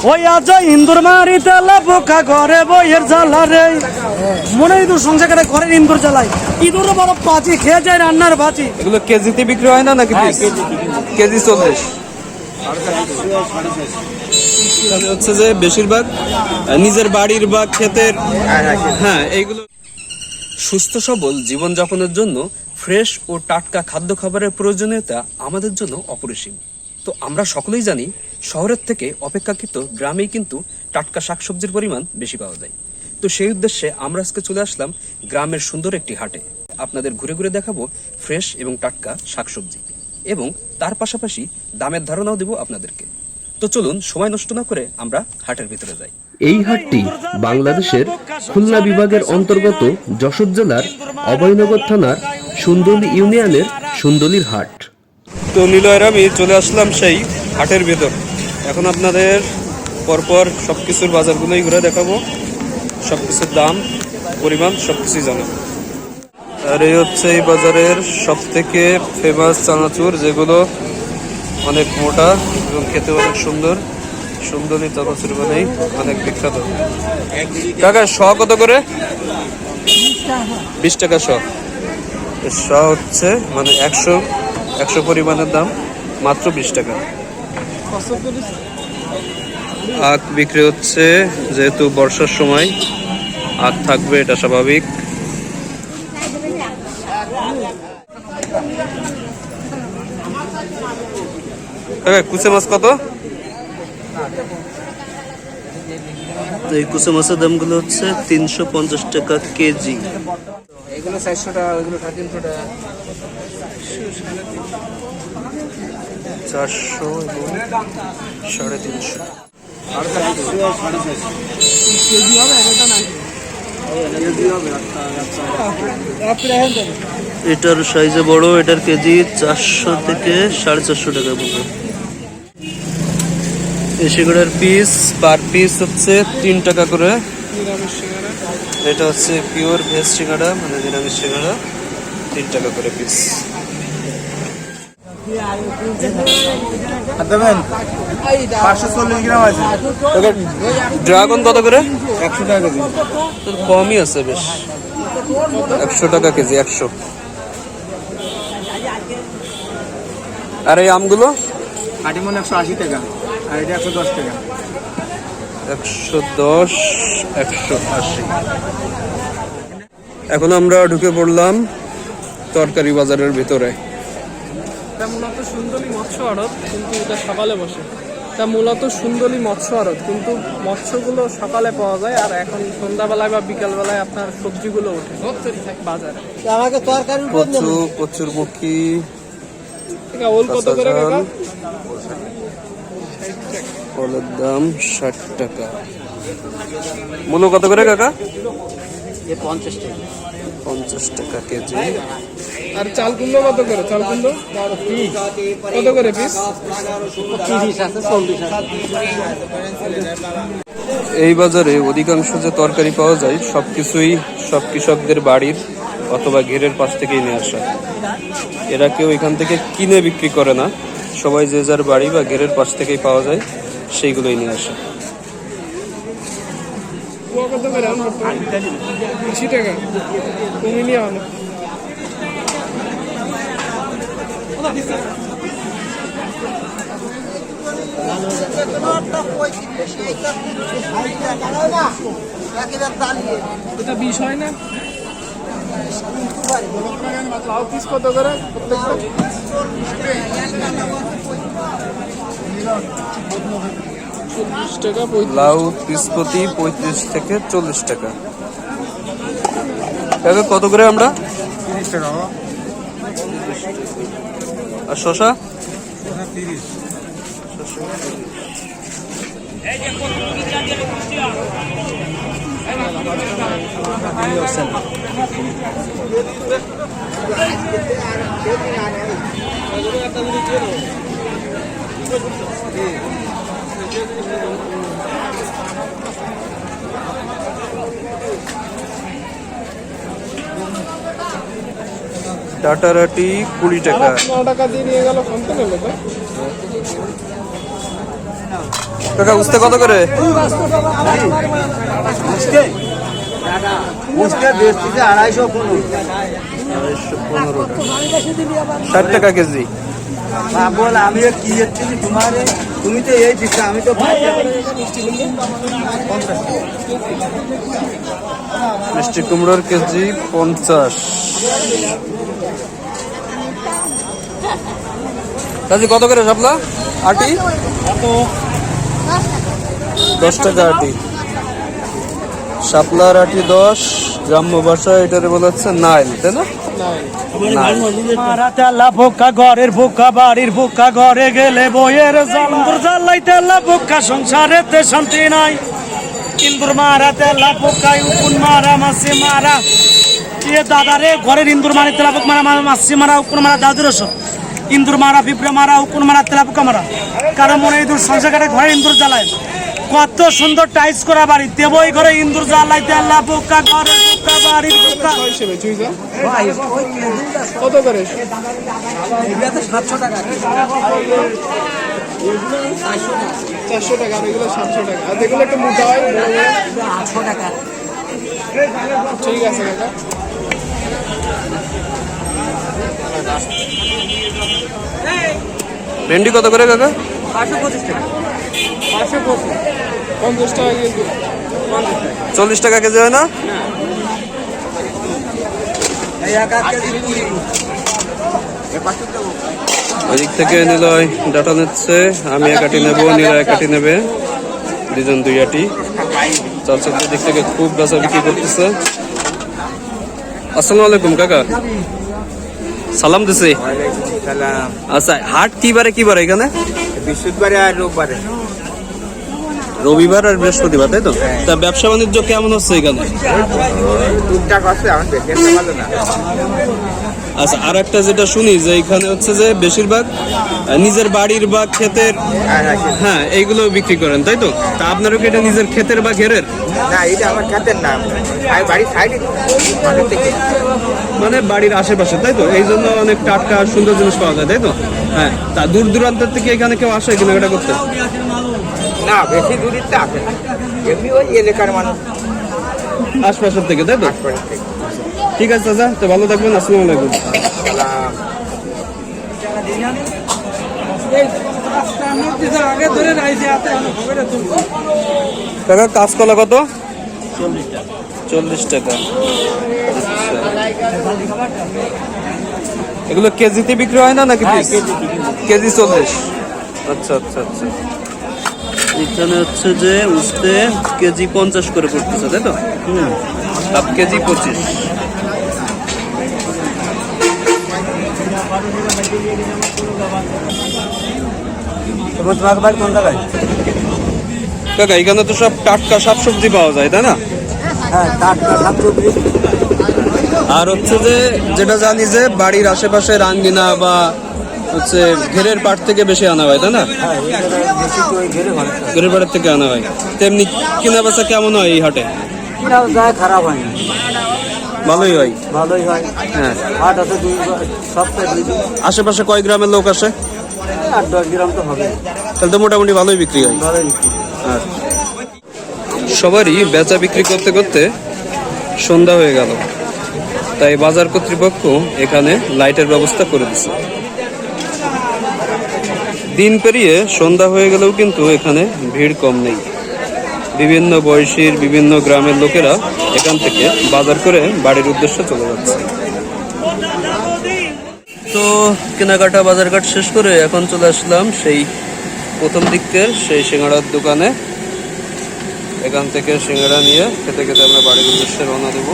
ওই আজ ইন্দুর মারি তেলা বোকা ঘরে বইয়ের জ্বালা রে মনে ইঁদুর সংসার করে ঘরের ইন্দুর জ্বালাই ইঁদুর বড় পাচি খেয়ে যায় রান্নার ভাজি। এগুলো কেজিতে বিক্রি হয় না নাকি কেজি 40? হচ্ছে যে বেশিরভাগ নিজের বাড়ির বা ক্ষেতের। হ্যাঁ, এইগুলো সুস্থ সবল জীবনযাপনের জন্য ফ্রেশ ও টাটকা খাদ্য খাবারের প্রয়োজনীয়তা আমাদের জন্য অপরিসীম। তো আমরা সকলেই জানি শহরের থেকে অপেক্ষাকৃত গ্রামেই কিন্তু টাটকা শাকসবজির পরিমাণ বেশি পাওয়া যায়। তো সেই উদ্দেশ্যে আমরা আজকে চলে আসলাম গ্রামের সুন্দর একটি হাটে। আপনাদের ঘুরে ঘুরে দেখাবো ফ্রেশ এবং টাটকা শাকসবজি এবং তার পাশাপাশি দামের ধারণাও দেব আপনাদেরকে। তো চলুন সময় নষ্ট না করে আমরা হাটের ভিতরে যাই। এই হাটটি বাংলাদেশের খুলনা বিভাগের অন্তর্গত যশোর জেলার অভয়নগর থানার সুন্দলী ইউনিয়নের সুন্দলীর হাট। তো নিলয়ের আমি চলে আসলাম সেই হাটের ভেতর। এখন আপনাদের পরপর সবকিছুর বাজারগুলোই ঘুরে দেখাবো, সবকিছুর দাম পরিমাণ সবকিছুই জানাবো। আর এই হচ্ছে এই বাজারের সব থেকে ফেমাস চানাচুর, যেগুলো অনেক মোটা এবং খেতে অনেক সুন্দর। সুন্দরী চানাচুর বানাই অনেক বিখ্যাত। কাকা শ কত করে? 20 টাকা শ। শ হচ্ছে মানে 100 পরিমাণের দাম মাত্র 20 টাকা। আখ বিক্রি হচ্ছে, যেহেতু বর্ষার সময় আখ থাকবে, এটা স্বাভাবিক। কুচে মাছ কত? এই কুচে মাছের দামগুলো হচ্ছে 350 টাকা কেজি। এগুলো 400 টাকা, ওইগুলো 350 টাকা। 400 এবং 350। কেজি হবে এটা না, কেজি হবে। এটার সাইজে বড়, এটার কেজি 400 থেকে 450 টাকা মতো। এই সিঙ্গাড়ার পিস পার পিস হচ্ছে 3 টাকা করে। এটা হচ্ছে পিওর ভেজ সিঙ্গাড়া, মানে নিরামিষ সিঙ্গাড়া, 3 টাকা করে পিস। ড্রাগন কত করে? 100 টাকা কেজি। কমই আছে বেশ, 100 টাকা কেজি। 100। আর এই আমগুলো কাটিমন 180 টাকা, আর এটা 110 টাকা। 110, 180। এখন আমরা ঢুকে পড়লাম তরকারি বাজারের ভিতরে। এটা মূলত সুন্দলী মৎস্য আড়ত, কিন্তু এটা সকালে বসে। এটা মূলত সুন্দলী মৎস্য আড়ত, কিন্তু মৎস্যগুলো সকালে পাওয়া যায়, আর এখন সন্ধ্যাবেলায় বা বিকালবেলায় আপনার সবজিগুলো ওঠে বাজারে। কচুরমুখী, ওল কত করে কাকা? ওলের দাম 60 টাকা। মূলো কত করে কাকা? 50 টাকা। 50 টাকা কেজি। আর চাল কুমড়ো কত করে? চাল কুমড়ো কত করে পিস? 30 আছে, 40 আছে। এই বাজারে অধিকাংশ যে তরকারি পাওয়া যায় সবকিছুই সব কৃষকদের বাড়ির অথবা ঘেরের পাশ থেকেই নিয়ে আসা। এরা কেউ এখান থেকে কিনে বিক্রি করে না, সবাই যে যার বাড়ি বা ঘেরের পাশ থেকেই পাওয়া যায় সেইগুলোই নিয়ে আসে। কত করে? 20 টাকা তুমি নিয়ে আনো। এটা 20 হয় না? লাউ পিস কত করে? টাকা। লাউ পিস প্রতি 35 থেকে 40 টাকা। কত করে আমরা? 30 টাকা। আর শশা? 30। ডাটারাটি 20 টাকা। 9 টাকা দিয়ে নিয়ে গেল, ফোন তো নেবে। কাকা উস্তে কত করে? উস্তে বেচতেছে 250 ষাট টাকা কেজি। বল আমি কি যাচ্ছি তোমার, তুমি তো এই দিচ্ছ, আমি তো মিষ্টি কুমড়োর কেজি 50। কাজী কত করে শাপলা আটি? 10 টাকা আটি। শাপলার আটি 10, গ্রাম্য ভাষায় এটারে বলা হচ্ছে নাইল, তাই না? মারা তেলা বোকা ঘরের বোকা বাড়ির বোকা ঘরে গেলে বইয়ের জাল জ্বালাই তেলা বোকা সংসারেতে শান্তি নাই। ইন্দুর মারা তেলা বোকা উকুন মারা মাসি মারা এ দাদারে ঘরের ইন্দুর মারি তেলা বোক মারা মাসি মারা উকুন মারা দাদুর ওষুধ। ইন্দুর মারা পিঁপড়ে মারা উকুন মারা তেলা বোকা মারা কারো মনে ইঁদুর সংসার কাটে ঘরে ইন্দুর জ্বালায়। কত সুন্দর টাইস করা বাড়ি দেবই ঘরে ইন্দুর জ্বালাই তেলা বোকা ঘরের বোকা বাড়ির বোকা। হিসেবে চুইজা কত করে? 700 টাকা। 400 টাকা, আর এগুলো 700 টাকা। আর এগুলো একটু মোটা হয়, বড় বড় 800 টাকা। ঠিক আছে কাকা। ভেন্ডি কত করে কাকা? 525 টাকা। 50 টাকা কেজি। 40 টাকা কেজি হয় না? এই 1 কেজি পুরি। ওইদিক থেকে নিলয় ডাটা নিচ্ছে, আমি এক আটি নেবো, নীলা এক আটি নেবে, দুজন 2 আটি। চাচাদের দিক থেকে খুব বেচা বিক্রি করতেছে। আসসালামু আলাইকুম কাকা, সালাম দিছি। আচ্ছা, হাট কি বারে এখানে? বৃহস্পতিবারে আর রোববারে। রবিবার আর বৃহস্পতিবার, তাই তো? তা ব্যবসা বাণিজ্য কেমন হচ্ছে এখানে? টুকটাক আছে, আমার বেশি একটা ভালো না। আচ্ছা, আর একটা যেটা শুনি যে এখানে হচ্ছে যে বেশিরভাগ নিজের বাড়ির বা ক্ষেতের, হ্যাঁ এইগুলো বিক্রি করেন, তাই তো? তা আপনারও কি এটা নিজের ক্ষেতের বা ঘেরের? না, এটা আমার খাতের নাম। আমি বাড়ির সাইডে মানে বাড়ির আশেপাশে, তাই তো? এই জন্য অনেক টাটকা সুন্দর জিনিস পাওয়া যায়, তাই তো? হ্যাঁ, তা দূর দূরান্তের থেকে এখানে কেউ আসে কেনাকাটা করতে? না, বেশি দূরিতে আসে না, এমনি ওই এলাকার মানুষ আশপাশের থেকে, তাই তো? আশপাশের থেকে। ঠিক আছে চাচা, তো ভালো থাকবেন। আসসালামু আলাইকুম। কাকা কাঁচকলা কত? 40 টাকা। এগুলো কেজিতে বিক্রি হয় না নাকি পিস? কেজি 40। আচ্ছা আচ্ছা আচ্ছা। এখানে হচ্ছে যে উস্তে কেজি 50 করে পড়তেছে, তাই তো? Half KG 25। কাকা এখানে তো সব টাটকা শাকসবজি পাওয়া যায়, তাই না? হ্যাঁ, টাটকা শাকসবজি। আর হচ্ছে যে যেটা জানি যে বাড়ির আশেপাশে রাঙ্গিনা বা হচ্ছে ঘেরের পাট থেকে বেশি আনা হয়, তাই না? বেশি তো ওই ঘেরে ঘরে ঘেরের পাটের থেকে আনা হয়। তেমনি কেনা বেচা কেমন হয় এই হাটে? কিনাও যায়, খারাপ হয় না, ভালোই হয়। ভালোই হয়। হ্যাঁ, হাট আছে 2 সপ্তাহে 2 দিন। আশেপাশে কয় গ্রামের লোক আসে? 8-10 গ্রাম তো হবে, তাহলে তো মোটামুটি ভালোই বিক্রি হয়। ভালোই বিক্রি। আর সবারই বেচা বিক্রি করতে করতে সন্ধ্যা হয়ে গেল, তাই বাজার কর্তৃপক্ষ এখানে লাইটের ব্যবস্থা করে দিচ্ছে। দিন পেরিয়ে সন্ধ্যা হয়ে গেলেও কিন্তু এখানে ভিড় কম নেই। বিভিন্ন বয়সীর বিভিন্ন গ্রামের লোকেরা এখান থেকে বাজার করে বাড়ির উদ্দেশ্যে চলে যাচ্ছে। তো কেনাকাটা বাজারঘাট শেষ করে এখন চলে আসলাম সেই প্রথম দিকের সেই সিঙ্গাড়ার দোকানে। এখান থেকে সিঙ্গাড়া নিয়ে খেতে খেতে আমরা বাড়ির উদ্দেশ্যে রওনা দেব।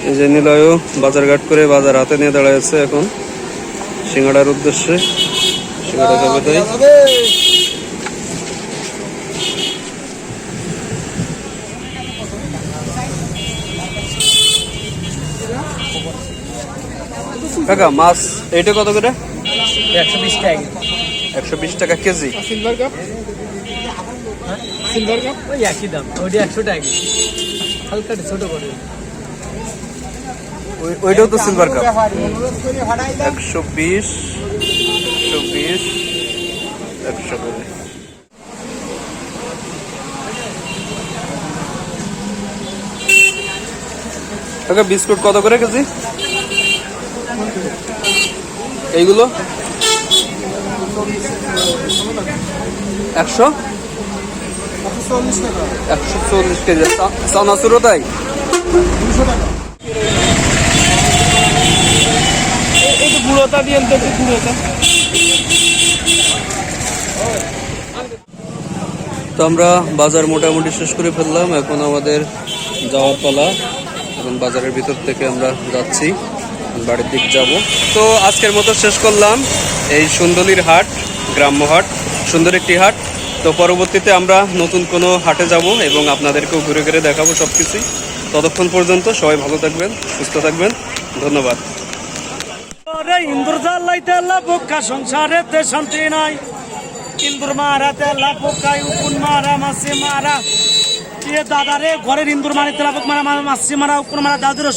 এই যে নিলয়ও বাজারঘাট করে বাজার হাতে নিয়ে দাঁড়াচ্ছে এখন সিঙ্গাড়ার উদ্দেশ্যে। সিঙ্গাড়া খাবে তাই। কাকা মাছ এইটা কত করে? 120 টাকা। 120 টাকা KG. Silver cup, silver cup ওই একই দাম, ওইটা 100 টাকা, হালকা ছোট করে। ওইটাও তো সিলভার কাপ 120 120 100 করে। কাকা বিস্কুট কত করে কেজি এইগুলো? 140 কেজি। চানাচুরও তাই? গুঁড়োটা দিয়ে গুঁড়োটা। তো আমরা বাজার মোটামুটি শেষ করে ফেললাম, এখন আমাদের যাওয়ার পালা। এখন বাজারের ভিতর থেকে আমরা যাচ্ছি, বাড়ির দিক যাব। তো আজকের মতো শেষ করলাম এই সুন্দরীর হাট, গ্রাম্য হাট, সুন্দর একটি হাট। তো পরবর্তীতে আমরা নতুন কোনো হাটে যাব এবং আপনাদেরকেও ঘুরে ঘুরে দেখাবো সব কিছুই। ততক্ষণ পর্যন্ত সবাই ভালো থাকবেন, সুস্থ থাকবেন, ধন্যবাদ। ইন্দুর জ্বালাইতে পোকা সংসারেতে শান্তি নাই, ইন্দুর মারাতে পোকায় উকুন মারা মাসি মারা, দাদা রে ঘরের ইন্দুর মারিতে মারা মাসি মারা উকুন মারা দাদুর